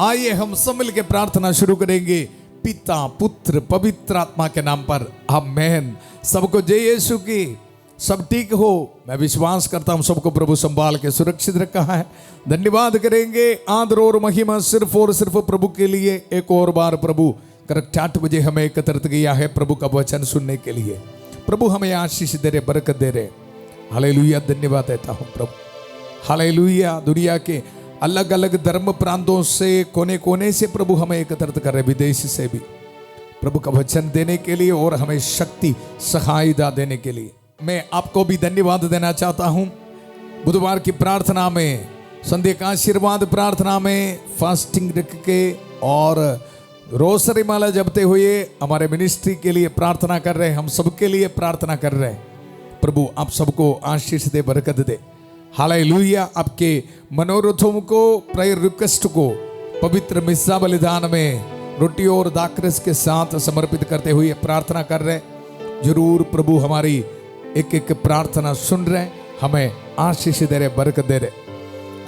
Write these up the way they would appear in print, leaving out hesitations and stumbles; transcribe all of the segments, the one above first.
आइए हम सब मिल के प्रार्थना शुरू करेंगे पिता पुत्र पवित्र आत्मा के नाम पर, आमेन। सबको जय यीशु की। सब ठीक हो, मैं विश्वास करता हूं सबको प्रभु संभाल के सुरक्षित रखा है। धन्यवाद करेंगे, आदर और महिमा सिर्फ और सिर्फ प्रभु के लिए। एक और बार प्रभु करेक्ट 8 बजे हमें एकत्रित किया है प्रभु का वचन सुनने के लिए। प्रभु हमें आशीष दे रहे, बरकत दे रहे। हालेलुया, धन्यवाद देता हूं प्रभु। हालेलुया। दुनिया के अलग अलग धर्म प्रांतों से, कोने कोने से प्रभु हमें एकत्रित कर रहे, विदेश से भी प्रभु का वचन देने के लिए और हमें शक्ति सहायता देने के लिए। मैं आपको भी धन्यवाद देना चाहता हूं। बुधवार की प्रार्थना में, संध्या का आशीर्वाद प्रार्थना में फास्टिंग रख के और रोसरी माला जपते हुए हमारे मिनिस्ट्री के लिए प्रार्थना कर रहे हैं। हम सबके लिए प्रार्थना कर रहे हैं। प्रभु आप सबको आशीष दे, बरकत दे। हालेलुया। आपके मनोरथों को, प्रेयर रिक्वेस्ट को पवित्र मिस्सा बलिदान में रोटी और दाखरस के साथ समर्पित करते हुए प्रार्थना कर रहे। जरूर प्रभु हमारी एक एक प्रार्थना सुन रहे, हमें आशीष दे रहे, बरकत दे रहे।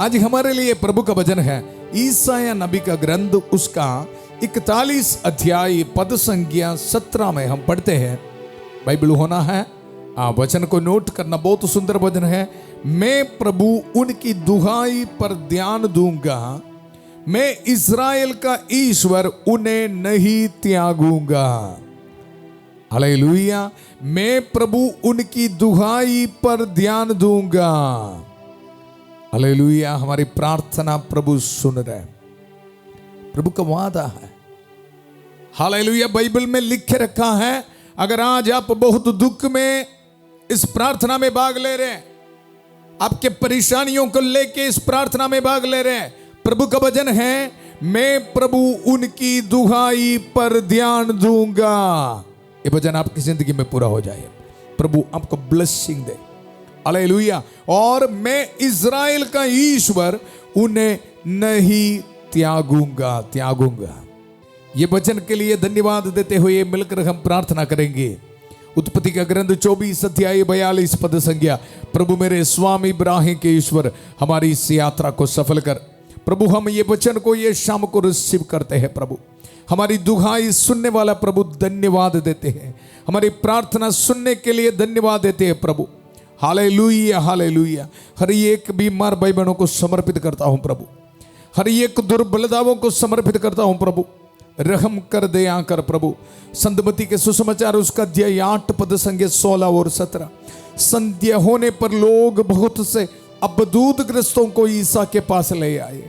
आज हमारे लिए प्रभु का वचन है ईसाया नबी का ग्रंथ, उसका 41 अध्याय पद संख्या 17 में हम पढ़ते हैं। बाइबल होना है, वचन को नोट करना। बहुत सुंदर वचन है। मैं प्रभु उनकी दुहाई पर ध्यान दूंगा, मैं इस्राएल का ईश्वर उन्हें नहीं त्यागूंगा। हालेलुया। मैं प्रभु उनकी दुहाई पर ध्यान दूंगा। हालेलुया। हमारी प्रार्थना प्रभु सुन रहे, प्रभु का वादा है। हालेलुया। बाइबल में लिख के रखा है, अगर आज आप बहुत दुख में इस प्रार्थना में भाग ले रहे हैं, आपके परेशानियों को लेके इस प्रार्थना में भाग ले रहे हैं, प्रभु का वचन है मैं प्रभु उनकी दुहाई पर ध्यान दूंगा। ये वचन आपकी जिंदगी में पूरा हो जाए। प्रभु आपको ब्लेसिंग दे। हालेलुया। और मैं इज़राइल का ईश्वर उन्हें नहीं त्यागूंगा। ये वचन के लिए धन्यवाद देते हुए मिलकर हम प्रार्थना करेंगे। उत्पत्ति का ग्रंथ 24 अध्याय 42 पद संख्या। प्रभु मेरे स्वामी इब्राहिम के ईश्वर, हमारी इस यात्रा को सफल कर। प्रभु हम ये वचन को ये शाम को रिसीव करते हैं। प्रभु हमारी दुहाई सुनने वाला प्रभु धन्यवाद देते हैं। हमारी प्रार्थना सुनने के लिए धन्यवाद देते हैं प्रभु। Hallelujah, hallelujah. हर एक बीमार भाई बहनों को समर्पित करता हूं प्रभु। हर एक दुर्बलताओं को समर्पित करता हूं प्रभु। रहम कर, दया कर प्रभु। संतमती के सुसमाचार उसका अध्याय 8 पद संख्या 16 और 17। संध्या होने पर लोग बहुत से अबदूत ग्रस्तों को ईसा के पास ले आए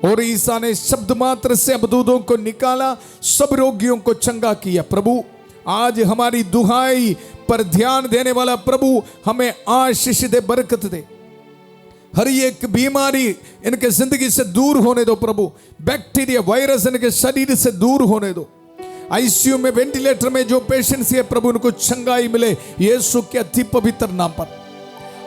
और ईसा ने शब्द मात्र से अबदूतों को निकाला, सब रोगियों को चंगा किया। प्रभु आज हमारी दुहाई पर ध्यान देने वाला प्रभु हमें आशीष दे, बरकत दे। हर एक बीमारी इनके जिंदगी से दूर होने दो प्रभु। बैक्टीरिया, वायरस इनके शरीर से दूर होने दो। आईसीयू में, वेंटिलेटर में जो पेशेंट्स है प्रभु उनको चंगाई मिले यीशु के अति पवित्र नाम पर।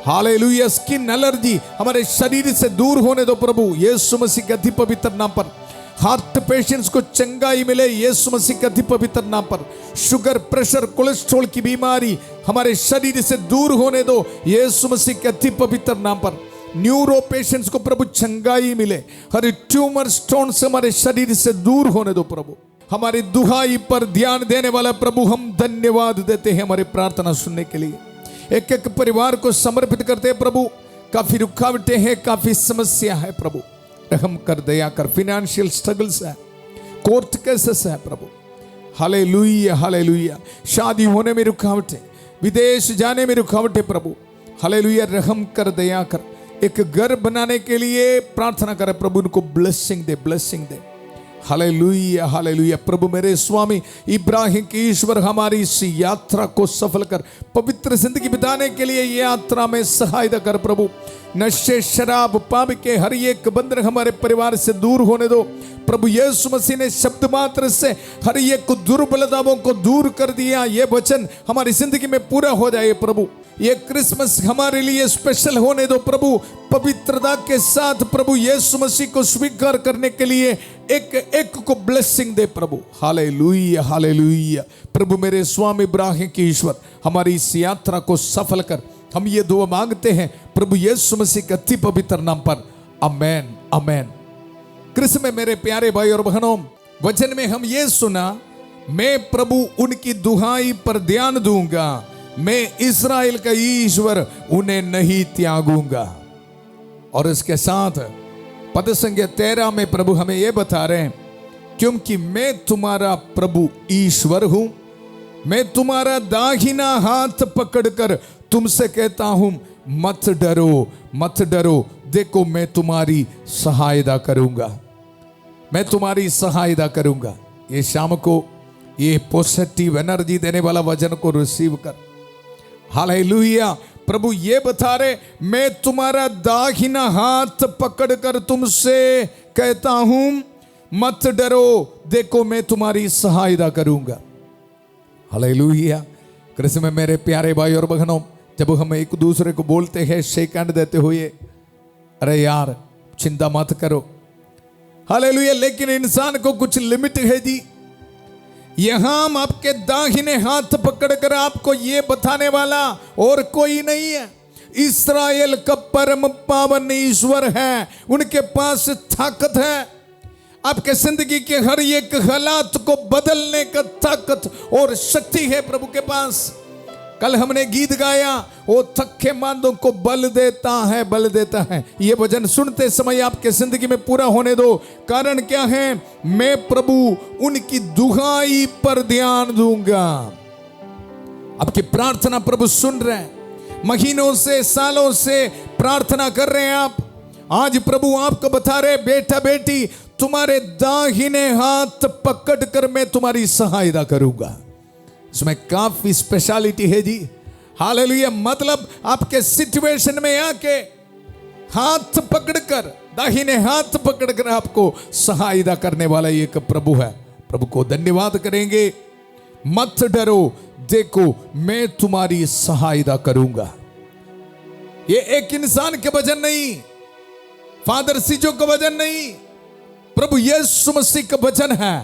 हालेलुया। स्किन एलर्जी हमारे शरीर से दूर होने दो प्रभु यीशु मसीह के अति पवित्र नाम पर। हार्ट पेशेंट्स को चंगाई मिले यीशु मसीह के अति पवित्र नाम पर। शुगर, प्रेशर, कोलेस्ट्रॉल की बीमारी हमारे शरीर से दूर होने दो यीशु मसीह के अति पवित्र नाम पर। न्यूरो पेशेंट्स को प्रभु चंगाई मिले। हर ट्यूमर, स्टोन से हमारे शरीर से दूर होने दो प्रभु। हमारी दुहाई पर ध्यान देने वाला प्रभु हम धन्यवाद देते हैं हमारी प्रार्थना सुनने के लिए। एक एक परिवार को समर्पित करते हैं प्रभु। काफी रुकावटें हैं, काफी समस्या है प्रभु, रहम कर, दया कर। फाइनेंशियल स्ट्रगल्स है, कोर्ट केसेस है प्रभु। Hallelujah, hallelujah. शादी होने में रुकावटें, विदेश जाने में रुकावटें प्रभु। हालेलुया। रहम कर, दया कर। एक घर बनाने के लिए प्रार्थना करें प्रभु, उनको ब्लेसिंग दे, ब्लेसिंग दे। Hallelujah, hallelujah. प्रभु मेरे स्वामी इब्राहिम के ईश्वर हमारी इस यात्रा को सफल कर, पवित्र जिंदगी बिताने के लिए यात्रा में सहायता कर प्रभु। नशे, शराब, पाप के हर एक बंधन हमारे परिवार से दूर होने दो प्रभु। यीशु मसीह ने शब्द मात्र से हर एक दुर्बलताओं को दूर कर दिया। ये वचन हमारी जिंदगी में पूरा हो जाए प्रभु। ये क्रिसमस हमारे लिए स्पेशल होने दो प्रभु। पवित्रता के साथ प्रभु यीशु मसीह को स्वीकार करने के लिए एक एक को ब्लेसिंग दे प्रभु। Hallelujah, hallelujah. प्रभु मेरे स्वामी इब्राहिम के ईश्वर हमारी इस यात्रा को सफल कर। हम ये दुआ मांगते हैं प्रभु यीशु मसीह के अति पवित्र नाम पर, आमेन, आमेन। कृष्ण में मेरे प्यारे भाई और बहनों, वचन में हम ये सुना, मैं प्रभु उनकी दुहाई पर ध्यान दूंगा, मैं इस्राएल का ईश्वर उन्हें नहीं त्यागूंगा। और इसके साथ पद संख्या 13 में प्रभु हमें यह बता रहे हैं, क्योंकि मैं तुम्हारा प्रभु ईश्वर हूं, मैं तुम्हारा दाहिना हाथ पकड़कर तुमसे कहता हूं, मत डरो, मत डरो, देखो मैं तुम्हारी सहायता करूंगा, मैं तुम्हारी सहायता करूंगा। ये शाम को ये पॉजिटिव एनर्जी देने वाला वचन को रिसीव कर। हालेलुया। प्रभु ये बता रहे, मैं तुम्हारा दाहिना हाथ पकड़कर तुमसे कहता हूं, मत डरो, देखो मैं तुम्हारी सहायता करूंगा। हालेलुया। कृष्ण में मेरे प्यारे भाई और बहनों, जब हम एक दूसरे को बोलते हैं शेक हैंड देते हुए, अरे यार चिंता मत करो, हालेलुया, लेकिन इंसान को कुछ लिमिट है जी। यहां हम आपके दाहिने हाथ पकड़कर आपको यह बताने वाला और कोई नहीं है। इस्राएल का परम पावन ईश्वर है, उनके पास ताकत है, आपके जिंदगी के हर एक हालात को बदलने का ताकत और शक्ति है प्रभु के पास। कल हमने गीत गाया, वो थके मांदों को बल देता है, बल देता है। ये वचन सुनते समय आपके जिंदगी में पूरा होने दो। कारण क्या है? मैं प्रभु उनकी दुहाई पर ध्यान दूंगा। आपकी प्रार्थना प्रभु सुन रहे हैं, महीनों से सालों से प्रार्थना कर रहे हैं आप। आज प्रभु आपको बता रहे, बेटा बेटी तुम्हारे दाहिने हाथ पकड़कर मैं तुम्हारी सहायता करूंगा। इसमें काफी स्पेशलिटी है जी। हालेलुया। मतलब आपके सिचुएशन में आके हाथ पकड़कर, दाहिने हाथ पकड़कर आपको सहायता करने वाला एक प्रभु है। प्रभु को धन्यवाद करेंगे। मत डरो, देखो मैं तुम्हारी सहायता करूंगा। ये एक इंसान के वचन नहीं, फादर सीजो का वचन नहीं, प्रभु यीशु मसीह का वचन है,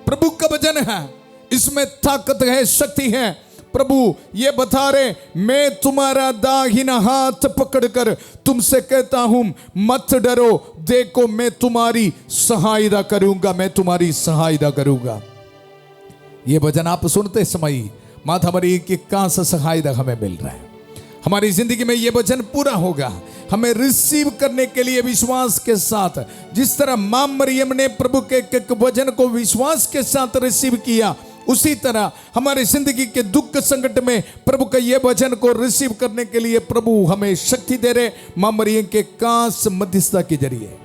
प्रभु का वचन है। इसमें ताकत है, शक्ति है। प्रभु ये बता रहे, मैं तुम्हारा दाहिना हाथ पकड़कर तुमसे कहता हूं, मत डरो, देखो मैं तुम्हारी सहायता करूंगा, मैं तुम्हारी सहायता करूंगा। ये वचन आप सुनते समय माता मरियम की कहां से सहायता हमें मिल रहा है। हमारी जिंदगी में ये वचन पूरा होगा, हमें रिसीव करने के लिए विश्वास के साथ, जिस तरह मां मरियम ने प्रभु के एक वचन को विश्वास के साथ रिसीव किया, उसी तरह हमारे जिंदगी के दुख संकट में प्रभु का ये वचन को रिसीव करने के लिए प्रभु हमें शक्ति दे रहे, मां मरियम के कांस मध्यस्थता के जरिए।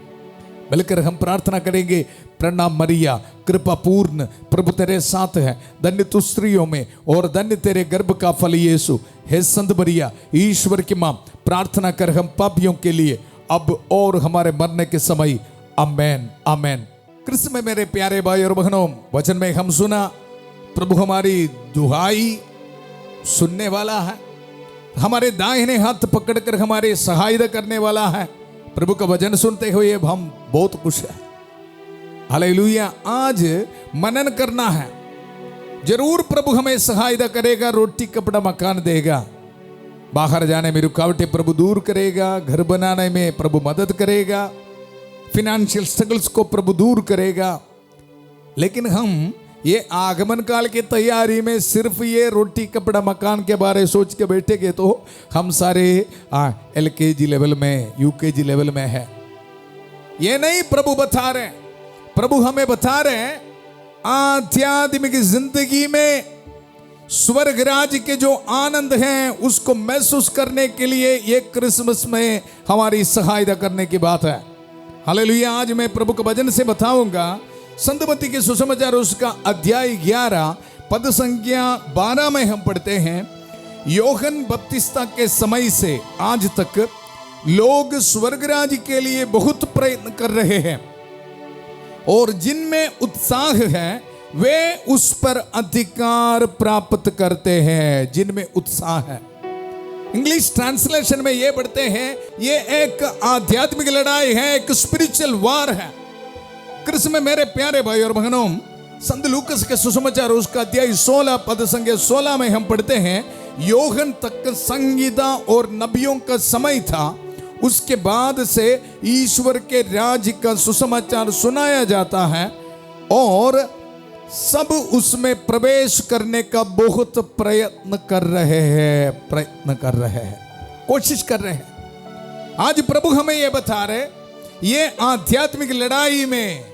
मिलकर हम प्रार्थना करेंगे। प्रणाम मरिया, कृपा पूर्ण, प्रभु तेरे साथ है, धन्य तू स्त्रियों में और धन्य तेरे गर्भ का फल यीशु। हे संत मरिया, ईश्वर की मां, प्रार्थना कर हम पापियों के लिए, अब और हमारे मरने के समय। आमेन, आमेन। कृष्ण में मेरे प्यारे भाई और बहनों, वचन में हम सुना, प्रभु हमारी दुहाई सुनने वाला है, हमारे दाहिने हाथ पकड़कर हमारे सहायता करने वाला है। प्रभु का वचन सुनते हुए हम बहुत खुश हैं। हालेलुया। आज मनन करना है, जरूर प्रभु हमें सहायता करेगा, रोटी कपड़ा मकान देगा, बाहर जाने में रुकावटें प्रभु दूर करेगा, घर बनाने में प्रभु मदद करेगा, फिनेंशियल स्ट्रगल्स को प्रभु दूर करेगा। लेकिन हम ये आगमन काल की तैयारी में सिर्फ ये रोटी कपड़ा मकान के बारे सोच के बैठेंगे तो हम सारे LKG लेवल में, UKG लेवल में है। ये नहीं प्रभु बता रहे, प्रभु हमें बता रहे हैं आध्यात्मिक जिंदगी में स्वर्ग राज्य के जो आनंद हैं उसको महसूस करने के लिए ये क्रिसमस में हमारी सहायता करने की बात है। हालेलुया। आज मैं प्रभु के वचन से बताऊंगा, संतमती के सुसमाचार उसका अध्याय 11 पद संख्या 12 में हम पढ़ते हैं, योहन बपतिस्ता के समय से आज तक लोग स्वर्ग राज्य के लिए बहुत प्रयत्न कर रहे हैं और जिनमें उत्साह है वे उस पर अधिकार प्राप्त करते हैं। जिनमें उत्साह है, इंग्लिश ट्रांसलेशन में ये पढ़ते हैं, ये एक आध्यात्मिक लड़ाई है, एक स्पिरिचुअल वार है। कृष्ण में मेरे प्यारे भाई और बहनों, संत लूकस के सुसमाचार उसका अध्याय 16 पद संख्या 16 में हम पढ़ते हैं, योहन तक संगीता और नबियों का समय था, उसके बाद से ईश्वर के राज्य का सुसमाचार सुनाया जाता है और सब उसमें प्रवेश करने का बहुत प्रयत्न कर रहे हैं, कोशिश कर रहे हैं। आज प्रभु हमें यह बता रहे, ये आध्यात्मिक लड़ाई में,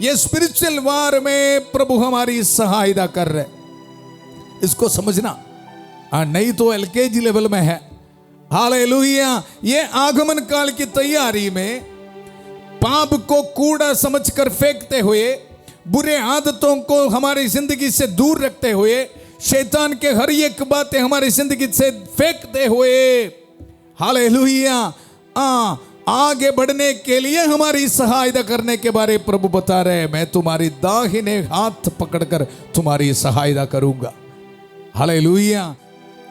ये स्पिरिचुअल वार में प्रभु हमारी सहायता कर रहे। इसको समझना, नहीं तो एलकेजी लेवल में है। हालेलुया। ये आगमन काल की तैयारी में पाप को कूड़ा समझकर फेंकते हुए, बुरे आदतों को हमारी जिंदगी से दूर रखते हुए, शैतान के हर एक बातें हमारी जिंदगी से फेंकते हुए, हालेलुया, आगे बढ़ने के लिए हमारी सहायता करने के बारे प्रभु बता रहे हैं। मैं तुम्हारी दाहिने हाथ पकड़कर तुम्हारी सहायता करूंगा। हालेलुया।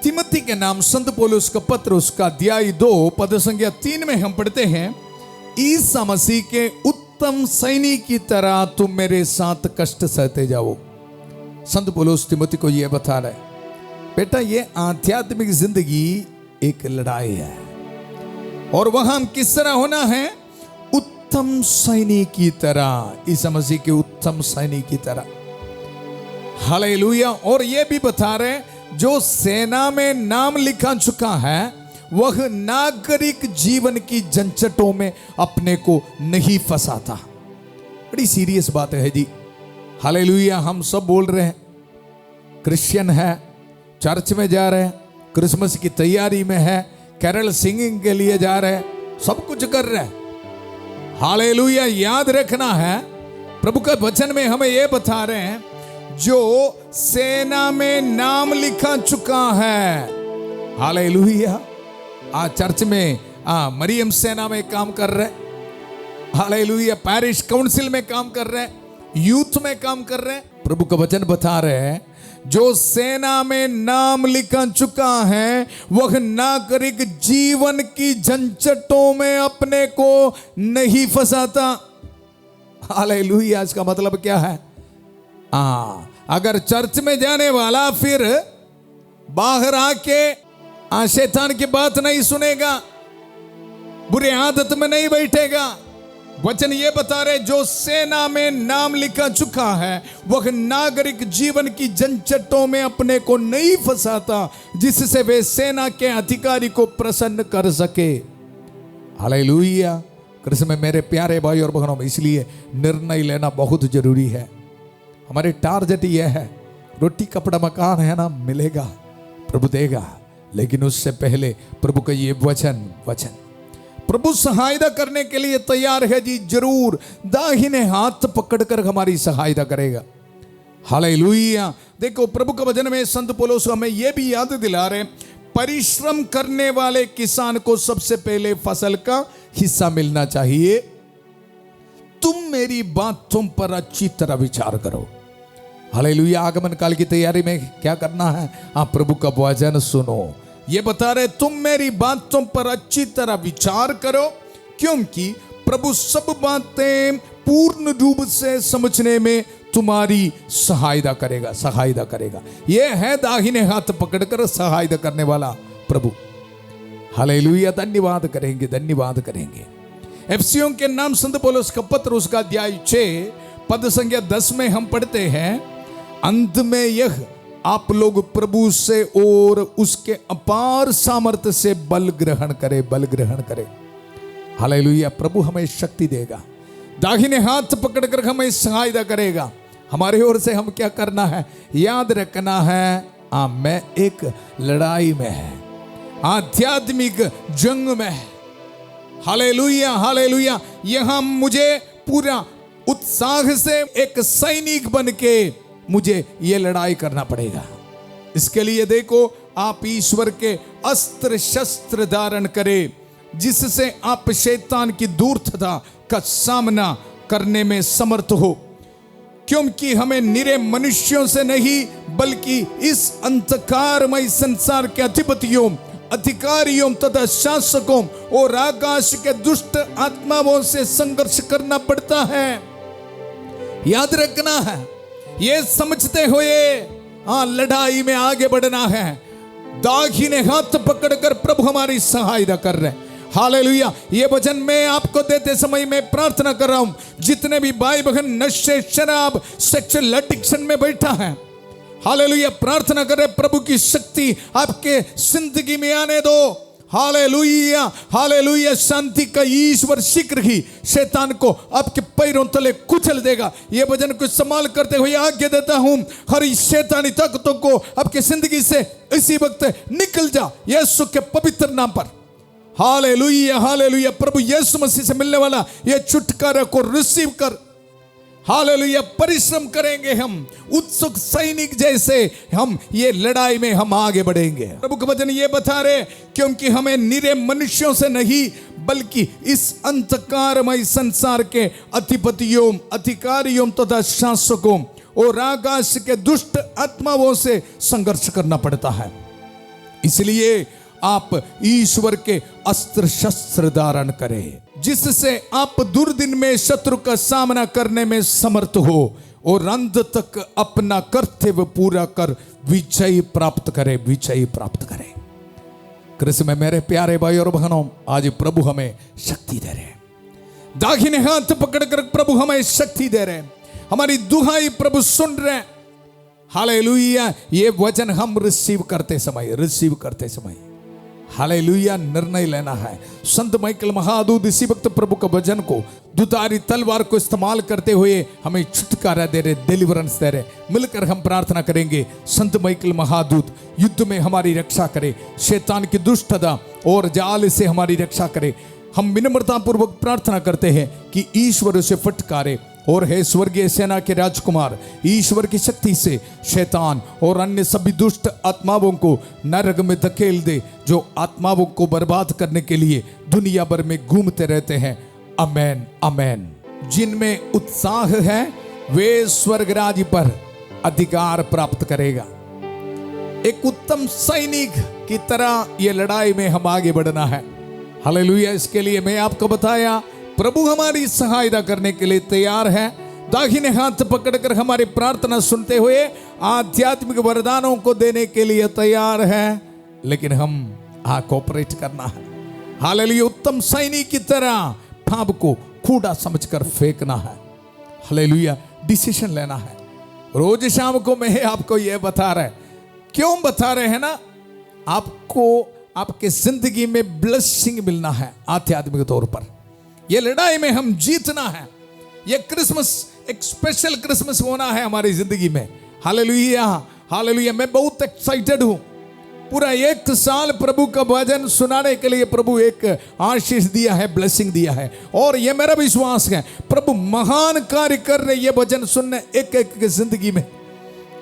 तिमोथी के नाम संत पौलुस का पत्र, उसका अध्याय 2 पद संख्या 3 में हम पढ़ते हैं, ईसा मसीह के उत्तम सैनिक की तरह तुम मेरे साथ कष्ट सहते जाओ। संत पौलुस तिमोथी को यह बता रहे, बेटा ये आध्यात्मिक जिंदगी एक लड़ाई है और वहां हम किस तरह होना है, उत्तम सैनिक की तरह, ईसा मसीह के उत्तम सैनिक की तरह। हालेलुया। और ये भी बता रहे, जो सेना में नाम लिखा चुका है वह नागरिक जीवन की झंझटों में अपने को नहीं फंसाता। बड़ी सीरियस बात है जी। हालेलुया। हम सब बोल रहे हैं, क्रिश्चियन है, चर्च में जा रहे हैं, क्रिसमस की तैयारी में है, कैरल सिंगिंग के लिए जा रहे हैं, सब कुछ कर रहे हैं। हालेलुया। याद रखना है, प्रभु का वचन में हमें यह बता रहे हैं, जो सेना में नाम लिखा चुका है। हालेलुया। चर्च में मरियम सेना में काम कर रहे, हालेलुया, पैरिश काउंसिल में काम कर रहे, यूथ में काम कर रहे। प्रभु का वचन बता रहे हैं, जो सेना में नाम लिखा चुका है वह नागरिक जीवन की झंझटों में अपने को नहीं फंसाता। हालेलुया। इसका मतलब क्या है? अगर चर्च में जाने वाला फिर बाहर आके शैतान की बात नहीं सुनेगा, बुरे आदत में नहीं बैठेगा। वचन ये बता रहे, जो सेना में नाम लिखा चुका है वह नागरिक जीवन की झंझटों में अपने को नहीं फंसाता, जिससे वे सेना के अधिकारी को प्रसन्न कर सके। हालेलुया। कृष्ण में मेरे प्यारे भाई और बहनों, इसलिए निर्णय लेना बहुत जरूरी है। हमारे टारगेट यह है, रोटी कपड़ा मकान है ना, मिलेगा, प्रभु देगा, लेकिन उससे पहले प्रभु का ये वचन प्रभु सहायता करने के लिए तैयार है जी। जरूर दाहिने हाथ पकड़कर हमारी सहायता करेगा। हालेलुया। देखो प्रभु का वचन में संत पौलुस हमें यह भी याद दिला रहे, परिश्रम करने वाले किसान को सबसे पहले फसल का हिस्सा मिलना चाहिए। तुम मेरी बातों पर अच्छी तरह विचार करो। हालेलुया। आगमन काल की तैयारी में क्या करना है? आप प्रभु का वचन सुनो। ये बता रहे, तुम मेरी बातों पर अच्छी तरह विचार करो, क्योंकि प्रभु सब बातें पूर्ण रूप से समझने में तुम्हारी सहायता करेगा। यह है दाहिने हाथ पकड़कर सहायता करने वाला प्रभु। हालेलुया। धन्यवाद करेंगे। एफिसियों के नाम संत पौलुस का पत्र, उसका अध्याय 6 पद संख्या 10 में हम पढ़ते हैं, अंत में यह आप लोग प्रभु से और उसके अपार सामर्थ्य से बल ग्रहण करे। हालेलुया। प्रभु हमें शक्ति देगा, दाहिने हाथ पकड़कर हमें सहायता करेगा। हमारे ओर से हम क्या करना है? याद रखना है, मैं एक लड़ाई में है, आध्यात्मिक जंग में है। हालेलुया। यहां मुझे पूरा उत्साह से एक सैनिक बन के मुझे ये लड़ाई करना पड़ेगा। इसके लिए देखो, आप ईश्वर के अस्त्र शस्त्र धारण करें, जिससे आप शैतान की धूर्तता का सामना करने में समर्थ हो, क्योंकि हमें निरे मनुष्यों से नहीं बल्कि इस अंधकारमय संसार के अधिकारियों तथा शासकों और आकाश के दुष्ट आत्माओं से संघर्ष करना पड़ता है। याद रखना है, ये समझते हुए लड़ाई में आगे बढ़ना है। दाहिने हाथ पकड़कर प्रभु हमारी सहायता कर रहे हैं। हालेलुया। ये वचन मैं आपको देते समय मैं प्रार्थना कर रहा हूं, जितने भी भाई बहन नशे, शराब, सेक्सुअल एडिक्शन में बैठा है, हालेलुया, प्रार्थना कर रहे प्रभु की शक्ति आपके जिंदगी में आने दो। Hallelujah, hallelujah. शांति का ईश्वर शीघ्र ही शैतान को आपके पैरों तले कुचल देगा। ये वचन को इस्तेमाल करते हुए आज्ञा देता हूं, हर शैतानी ताकतों को आपके जिंदगी से इसी वक्त निकल जा, यीशु के पवित्र नाम पर। Hallelujah, hallelujah. प्रभु यीशु मसीह से मिलने वाला ये छुटकारा को रिसीव कर। हालेलुया। परिश्रम करेंगे हम, उत्सुक सैनिक जैसे हम ये लड़ाई में हम आगे बढ़ेंगे। प्रभु का वचन ये बता रहे, क्योंकि हमें निरे मनुष्यों से नहीं बल्कि इस अंधकारमय संसार के अधिपतियों, अधिकारियों तथा शासकों और आकाश के दुष्ट आत्माओं से संघर्ष करना पड़ता है। इसलिए आप ईश्वर के अस्त्र शस्त्र धारण करें, जिससे आप दुर्दिन में शत्रु का सामना करने में समर्थ हो और अंत तक अपना कर्तव्य पूरा कर विजय प्राप्त करें, विजय प्राप्त करें। कृष्ण में मेरे प्यारे भाई और बहनों, आज प्रभु हमें शक्ति दे रहे हैं। दाहिने हाथ पकड़कर प्रभु हमें शक्ति दे रहे हैं। हमारी दुहाई प्रभु सुन रहे हैं। हालेलुया। ये वचन हम रिसीव करते समय हालेलुया निर्णय लेना है। संत माइकल महादूत इसी वक्त प्रभु का वचन को दुधारी तलवार को इस्तेमाल करते हुए हमें छुटकारा दे रहे, डिलीवरेंस दे रहे। मिलकर हम प्रार्थना करेंगे, संत माइकल महादूत युद्ध में हमारी रक्षा करे, शैतान की दुष्टता और जाल से हमारी रक्षा करे। हम विनम्रता पूर्वक प्रार्थना करते हैं कि ईश्वर उसे फटकारे और हे स्वर्गीय सेना के राजकुमार, ईश्वर की शक्ति से शैतान और अन्य सभी दुष्ट आत्माओं को नरक में धकेल दे, जो आत्माओं को बर्बाद करने के लिए दुनिया भर में घूमते रहते हैं। आमेन, आमेन। जिनमें उत्साह है वे स्वर्ग राज्य पर अधिकार प्राप्त करेगा। एक उत्तम सैनिक की तरह ये लड़ाई में हम आगे बढ़ना है। हालेलुया। इसके लिए मैं आपको बताया, प्रभु हमारी सहायता करने के लिए तैयार है। दाहिने हाथ पकड़कर हमारी प्रार्थना सुनते हुए आध्यात्मिक वरदानों को देने के लिए तैयार है, लेकिन हम कोऑपरेट करना है। हालेलुया। उत्तम सैनिक की तरह पाप को कूड़ा समझकर फेंकना है। हालेलुया। डिसीजन लेना है। रोज शाम को मैं आपको यह बता रहे, क्यों बता रहे हैं ना, आपको आपके जिंदगी में ब्लेसिंग मिलना है आध्यात्मिक तौर पर। ये लड़ाई में हम जीतना है। ये क्रिसमस एक स्पेशल क्रिसमस होना है हमारी जिंदगी में। Hallelujah, hallelujah. मैं बहुत एक्साइटेड हूं। पूरा एक साल प्रभु का वचन सुनाने के लिए प्रभु एक आशीष दिया है, ब्लेसिंग दिया है, और ये मेरा विश्वास है प्रभु महान कार्य कर रहे ये वचन सुनने एक एक की जिंदगी में।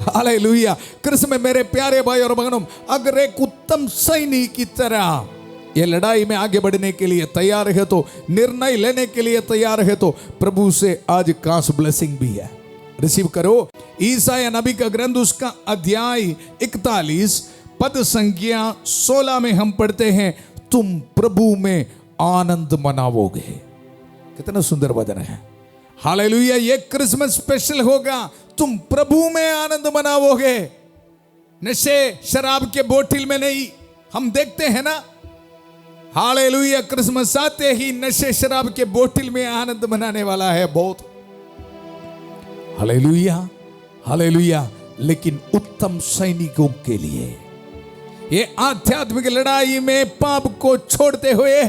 हालेलुया। कृष्ण में मेरे प्यारे भाई और बहनों, अगर एक उत्तम सैनिक की तरह ये लड़ाई में आगे बढ़ने के लिए तैयार है, तो निर्णय लेने के लिए तैयार है, तो प्रभु से आज खास ब्लेसिंग भी है। रिसीव करो। ईसाया नबी का ग्रंथ उसका अध्याय 41 पद संख्या 16 में हम पढ़ते हैं, तुम प्रभु में आनंद मनाओगे। कितना सुंदर वचन है। हालेलुया। ये क्रिसमस स्पेशल होगा, तुम प्रभु में आनंद मनाओगे, नशे शराब के बोतल में नहीं। हम देखते हैं ना, हालेलुया, क्रिसमस आते ही नशे शराब के बोतल में आनंद मनाने वाला है बहुत। Hallelujah, hallelujah. लेकिन उत्तम सैनिकों के लिए ये आध्यात्मिक लड़ाई में पाप को छोड़ते हुए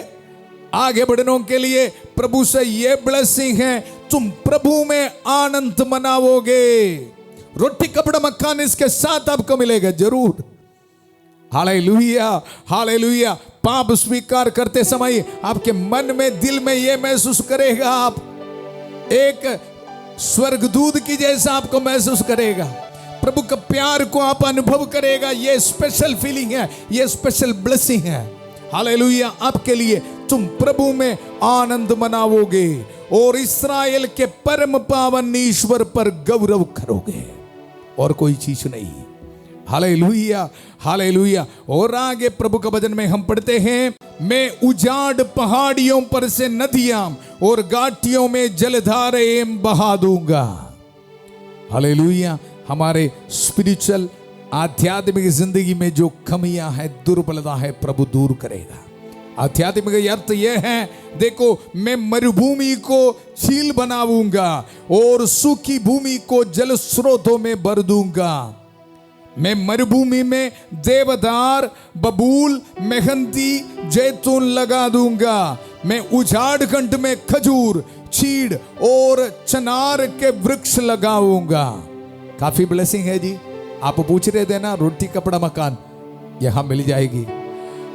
आगे बढ़ने के लिए प्रभु से ये ब्लेसिंग है, तुम प्रभु में आनंद मनाओगे। रोटी कपड़ा मकान इसके साथ आपको मिलेगा जरूर। Hallelujah, hallelujah. पाप स्वीकार करते समय आपके मन में, दिल में ये महसूस करेगा, आप एक स्वर्गदूत की जैसा आपको महसूस करेगा। प्रभु का प्यार को आप अनुभव करेगा। ये स्पेशल फीलिंग है, ये स्पेशल ब्लेसिंग है। हालेलुया। आपके लिए तुम प्रभु में आनंद मनाओगे और इस्राएल के परम पावन ईश्वर पर गौरव करोगे, और कोई चीज नहीं। Hallelujah, hallelujah. और आगे प्रभु का वचन में हम पढ़ते हैं, मैं उजाड़ पहाड़ियों पर से नदियां और घाटियों में जलधारें बहा दूंगा। हालेलुया। हमारे स्पिरिचुअल आध्यात्मिक जिंदगी में जो कमियां हैं, दुर्बलता है, प्रभु दूर करेगा। आध्यात्मिक अर्थ यह है, देखो मैं मरुभूमि को झील बनाऊंगा और सूखी भूमि को जल स्रोतों में भर दूंगा। मैं मरुभूमि में देवदार, बबूल, मेहंदी, जैतून लगा दूंगा। मैं उजाड़ खंड में खजूर, चीड़ और चनार के वृक्ष लगाऊंगा। काफी ब्लेसिंग है जी। आप पूछ रहे थे ना, रोटी कपड़ा मकान यहां मिल जाएगी।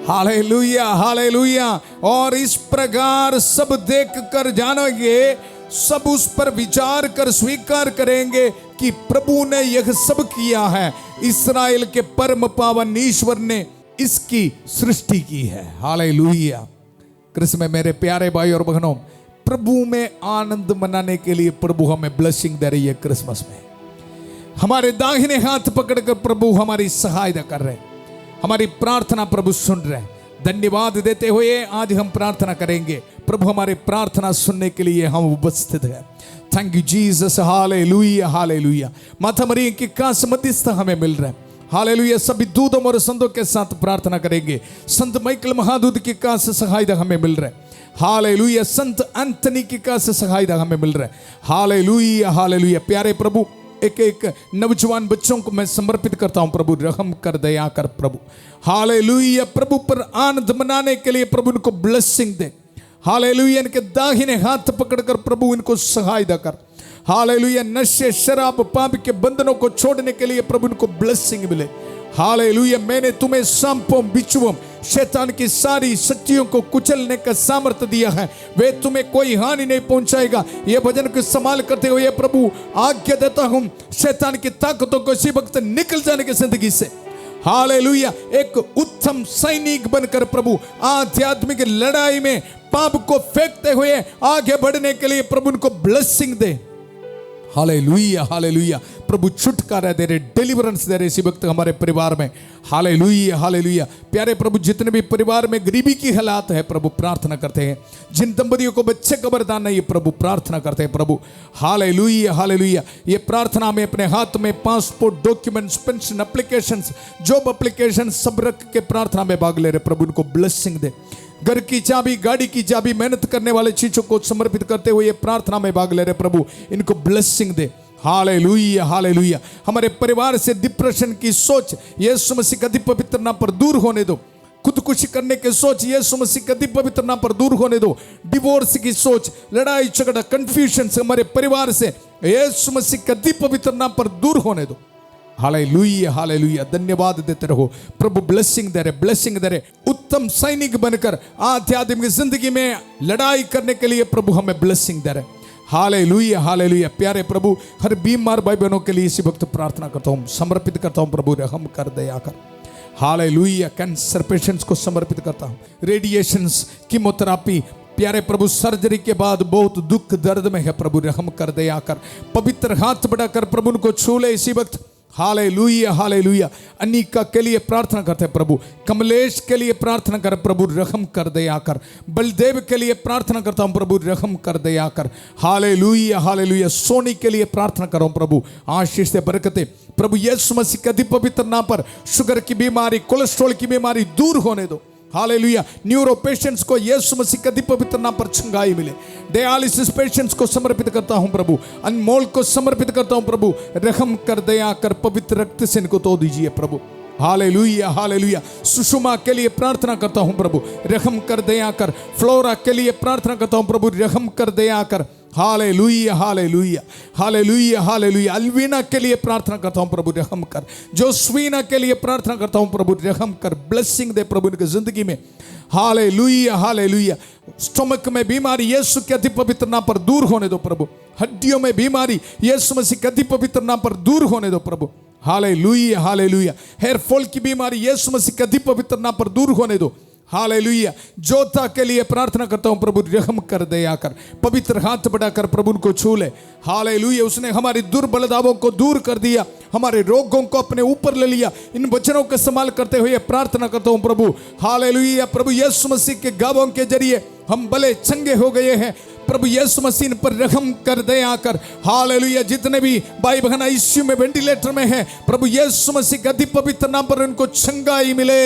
Hallelujah, hallelujah. और इस प्रकार सब देख कर जानेंगे, सब उस पर विचार कर स्वीकार करेंगे कि प्रभु ने यह सब किया है। इस्राएल के परम पावन ईश्वर ने इसकी सृष्टि की है। हालेलुया। कृष्ण में मेरे प्यारे भाई और बहनों, प्रभु में आनंद मनाने के लिए प्रभु हमें ब्लेसिंग दे रही है। क्रिसमस में हमारे दाहिने हाथ पकड़कर प्रभु हमारी सहायता कर रहे हैं, हमारी प्रार्थना प्रभु सुन रहे हैं। धन्यवाद देते हुए आज हम प्रार्थना करेंगे। प्रभु हमारे प्रार्थना सुनने के लिए हम उपस्थित हैं। Thank you Jesus. Hallelujah, hallelujah. माता मरियम की कास मध्यस्थ हमें मिल रहा है। हालेलुया। सभी दूतों और संतों के साथ प्रार्थना करेंगे। संत माइकल महादूत की कास सहायता हमें मिल रहा है। हालेलुया। संत एंथनी की कास सहायता हमें मिल रहा है। Hallelujah, hallelujah. प्यारे प्रभु, एक एक नौजवान बच्चों को मैं समर्पित करता हूं। प्रभु रहम कर, दया कर प्रभु। हालेलुया। प्रभु पर आनंद मनाने के लिए प्रभु इनको ब्लेसिंग दे। हालेलुया। इनके दाहिने हाथ पकड़कर प्रभु इनको सहायता कर। हालेलुया। नशे, शराब, पाप के बंधनों को छोड़ने के लिए प्रभु इनको ब्लेसिंग मिले। हालेलुया। मैंने तुम्हें सांपों, बिच्छुओं, शैतान की सारी शक्तियों को कुचलने का सामर्थ्य दिया है, वे तुम्हें कोई हानि नहीं पहुंचाएगा। यह भजन को संभाल करते हुए प्रभु आज्ञा देता हूं, शैतान की ताकतों को इसी वक्त निकल जाने की जिंदगी से। हालेलुया। एक उत्तम सैनिक बनकर प्रभु आध्यात्मिक लड़ाई में पाप को फेंकते हुए आगे बढ़ने के लिए प्रभु उनको ब्लेसिंग दे। Hallelujah, hallelujah. प्रभु छुटकारा दे रहे, डिलीवरेंस दे रहे इसी वक्त हमारे परिवार में। Hallelujah, hallelujah. प्यारे प्रभु, जितने भी परिवार में गरीबी की हालात है प्रभु प्रार्थना करते हैं। जिन दंपतियों को बच्चे का वरदान नहीं है प्रभु प्रार्थना करते हैं प्रभु। Hallelujah, hallelujah. ये प्रार्थना में अपने हाथ में passport, documents, pension applications, job application सब रख के प्रार्थना में भाग ले रहे प्रभु इनको ब्लेसिंग दे। घर की चाबी, गाड़ी की चाबी, मेहनत करने वाले चीजों को समर्पित करते हुए प्रार्थना में भाग ले रहे प्रभु इनको ब्लेसिंग दे। Hallelujah, hallelujah. हमारे परिवार से डिप्रेशन की सोच यीशु मसीह का पवित्र नाम पर दूर होने दो। खुदकुशी करने की सोच यीशु मसीह का पवित्र नाम पर दूर होने दो। डिवोर्स की सोच, लड़ाई झगड़ा, कंफ्यूजन से हमारे परिवार से यीशु मसीह का पवित्र नाम पर दूर होने दो। Hallelujah, hallelujah. धन्यवाद देते रहो प्रभु। ब्लेसिंग दे रहे, ब्लेसिंग दे रहे। उत्तम सैनिक बनकर आध्यात्मिक जिंदगी में लड़ाई करने के लिए प्रभु हमें ब्लेसिंग दे रहे। Hallelujah, hallelujah. प्यारे प्रभु, हर बीमार भाई बहनों के लिए इसी वक्त प्रार्थना करता हूँ, समर्पित करता हूँ प्रभु रहम कर, दया कर। हालेलुया। कैंसर पेशेंट्स को समर्पित करता हूँ। रेडिएशंस, कीमोथेरेपी, प्यारे प्रभु सर्जरी के बाद बहुत दुख दर्द में है प्रभु रहम कर, दया कर। पवित्र हाथ बढ़ाकर प्रभु उनको छू ले इसी वक्त। Hallelujah, hallelujah. अनिका के लिए प्रार्थना करते हैं प्रभु। कमलेश के लिए प्रार्थना कर प्रभु रहम कर, दया कर। बलदेव के लिए प्रार्थना करता हूं प्रभु रहम कर, दया कर। Hallelujah, hallelujah. सोनी के लिए प्रार्थना करो प्रभु आशीष से बरकते प्रभु यीशु मसीह के पवित्र नाम पर शुगर की बीमारी, कोलेस्ट्रॉल की बीमारी दूर होने दो। हालेलुया। न्यूरो पेशेंट्स को यीशु मसीह के पवित्र नाम पर चंगाई मिले। डायलिसिस पेशेंट्स को समर्पित करता हूं प्रभु। अनमोल को समर्पित करता हूं प्रभु रहम कर, दया कर। पवित्र रक्त से इनको धो दीजिए प्रभु। Hallelujah, hallelujah. सुषमा के लिए प्रार्थना करता हूं प्रभु रहम कर, दया कर। फ्लोरा के लिए प्रार्थना करता हूं प्रभु रहम कर, दया कर। Hallelujah, hallelujah, hallelujah, hallelujah. Alvina के लिए प्रार्थना करता हूं प्रभु रहम कर। जोस्वीना के लिए प्रार्थना करता हूं प्रभु रहम कर। ब्लेसिंग दे प्रभु इनकी जिंदगी में। Hallelujah, hallelujah. स्टमक में बीमारी यीशु के अति पवित्र नाम पर दूर होने दो प्रभु। हड्डियों में बीमारी यीशु मसीह के अति पवित्र नाम पर दूर होने दो प्रभु। Hallelujah, hallelujah. हेयर फॉल की बीमारी यीशु मसीह के अति पवित्र नाम पर दूर होने दो। हालेलुया। जोता के लिए प्रार्थना करता हूं प्रभु रहम कर, दया कर। पवित्र हाथ बढ़ाकर प्रभु उनको छू ले। हालेलुया। उसने हमारी दुर्बलताओं को दूर कर दिया, हमारे रोगों को अपने ऊपर ले लिया। इन वचनों का इस्तेमाल करते हुए प्रार्थना करता हूं प्रभु। हालेलुया। प्रभु यीशु मसीह के गावों के जरिए हम भले चंगे हो गए हैं प्रभु यीशु मसीह पर रहम कर, दया कर। हालेलुया। जितने भी भाई बहन आईसीयू में, वेंटिलेटर में हैं प्रभु यीशु मसीह के अति पवित्र नाम पर उनको चंगाई मिले।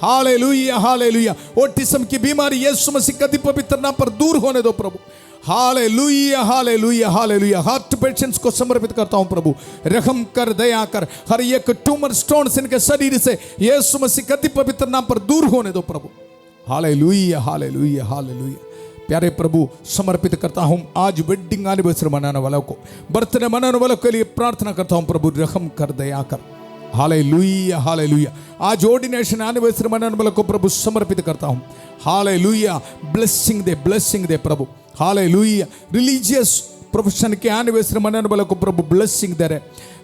Hallelujah hallelujah. ऑटिज्म की बीमारी यीशु मसीह के अति पवित्र नाम पर दूर होने दो प्रभु। Hallelujah hallelujah hallelujah. Heart patients को समर्पित करता हूं प्रभु, रहम कर, दया कर। हर एक ट्यूमर स्टोन्स इनके शरीर से यीशु मसीह के अति पवित्र नाम पर दूर होने दो प्रभु। Hallelujah hallelujah hallelujah. प्यारे प्रभु, समर्पित करता हूं आज वेडिंग एनिवर्सरी मनाने वालों को, बर्थडे मनाने वालों के लिए प्रार्थना करता हूं प्रभु, रहम कर, दया कर। Hallelujah hallelujah. आज ऑर्डिनेशन एनिवर्सरी मनाने वालों को प्रभु समर्पित करता हूं। हालेलुया। ब्लेसिंग दे प्रभु। हालेलुया। रिलीजियस प्रोफेशन के एनिवर्सरी मनाने वालों को प्रभु ब्लेसिंग दे रहे,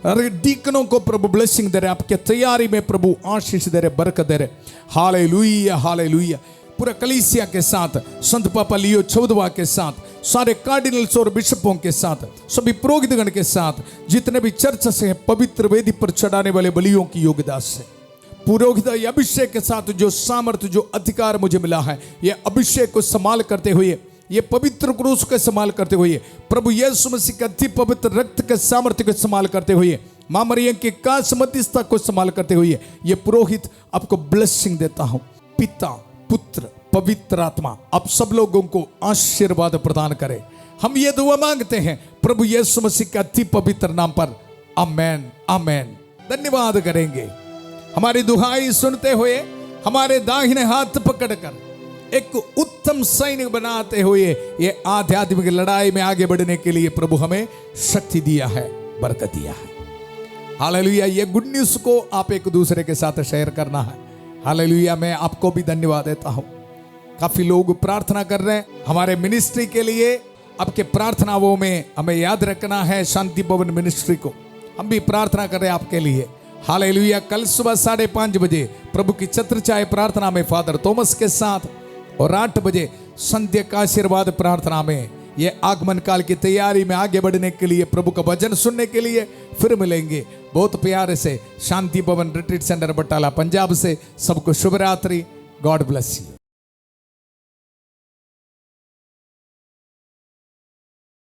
अरे डीकनों को प्रभु ब्लेसिंग दे रहे, आपके तैयारी में प्रभु आशीष दे रहे, बरकत दे रहे। Hallelujah hallelujah. पूरा कलीसिया के साथ, संत पापा लियो चौदवा के साथ, सारे कार्डिनल्स और बिशपों के साथ, सभी पुरोहितगण के साथ, जितने भी चर्च से हैं, पवित्र वेदी पर चढ़ाने वाले बलियों की योगदान से, पुरोहित अभिषेक के साथ जो सामर्थ्य, जो अधिकार मुझे मिला है, ये अभिषेक को संभाल करते हुए, ये पवित्र क्रूस को संभाल करते हुए, प्रभु यीशु मसीह के अति पवित्र रक्त के सामर्थ्य को संभाल करते हुए, मां मरियम की कांस मध्यस्थता को संभाल करते हुए, ये पुरोहित आपको ब्लेसिंग देता हूं। पिता, पुत्र, पवित्र आत्मा आप सब लोगों को आशीर्वाद प्रदान करे। हम ये दुआ मांगते हैं प्रभु यीशु मसीह के अति पवित्र नाम पर, आमेन आमेन। धन्यवाद करेंगे। हमारी दुहाई सुनते हुए, हमारे दाहिने हाथ पकड़कर एक उत्तम सैनिक बनाते हुए, ये आध्यात्मिक लड़ाई में आगे बढ़ने के लिए प्रभु हमें शक्ति दिया है, बरकत दिया है। हालेलुया। ये गुड न्यूज को आप एक दूसरे के साथ शेयर करना है। हालेलुया। मैं आपको भी धन्यवाद देता हूं। काफी लोग प्रार्थना कर रहे हैं हमारे मिनिस्ट्री के लिए। आपके प्रार्थनाओं में हमें याद रखना है शांति भवन मिनिस्ट्री को। हम भी प्रार्थना कर रहे हैं आपके लिए। हालेलुया। कल सुबह 5:30 बजे प्रभु की छत्र छाया प्रार्थना में फादर थॉमस के साथ, और 8 बजे संध्या का आशीर्वाद प्रार्थना में, ये आगमन काल की तैयारी में आगे बढ़ने के लिए, प्रभु का भजन सुनने के लिए फिर मिलेंगे। बहुत प्यारे से शांति भवन रिट्रीट सेंटर बटाला पंजाब से सबको शुभ रात्रि। God bless you.